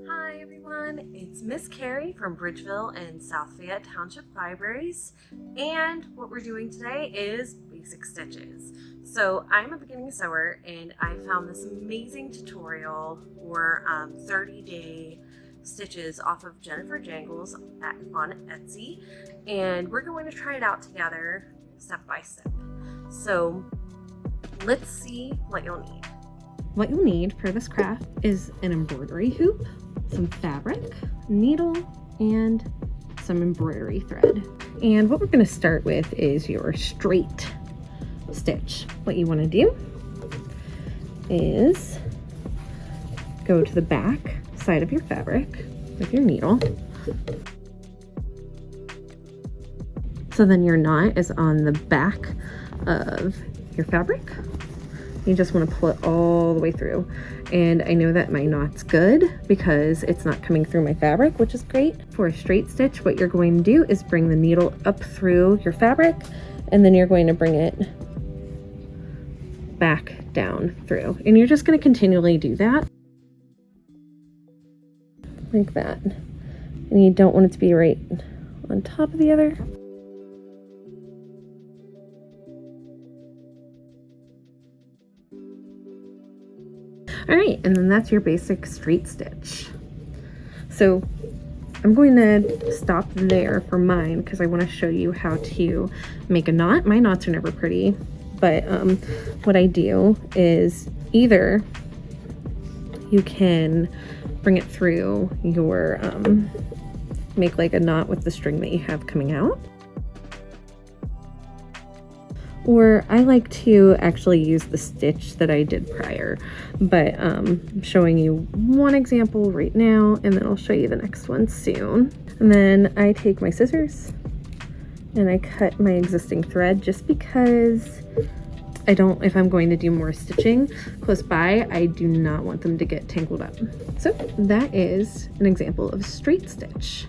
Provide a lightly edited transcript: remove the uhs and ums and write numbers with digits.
Hi everyone, it's Miss Carrie from Bridgeville and South Fayette Township Libraries, and what we're doing today is basic stitches. So I'm a beginning sewer and I found this amazing tutorial for 30-day stitches off of Jennifer Jangles on Etsy, and we're going to try it out together step by step. So let's see what you'll need. What you'll need for this craft is an embroidery hoop, some fabric, needle, and some embroidery thread. And what we're going to start with is your straight stitch. What you want to do is go to the back side of your fabric with your needle. So then your knot is on the back of your fabric. You just want to pull it all the way through. And I know that my knot's good because it's not coming through my fabric, which is great. For a straight stitch, what you're going to do is bring the needle up through your fabric, and then you're going to bring it back down through. And you're just going to continually do that. Like that. And you don't want it to be right on top of the other. All right, and then that's your basic straight stitch. So I'm going to stop there for mine because I want to show you how to make a knot. My knots are never pretty, but what I do is either you can bring it through your, make like a knot with the string that you have coming out. Or I like to actually use the stitch that I did prior, but I'm showing you one example right now, and then I'll show you the next one soon. And then I take my scissors and I cut my existing thread just because if I'm going to do more stitching close by, I do not want them to get tangled up. So that is an example of a straight stitch.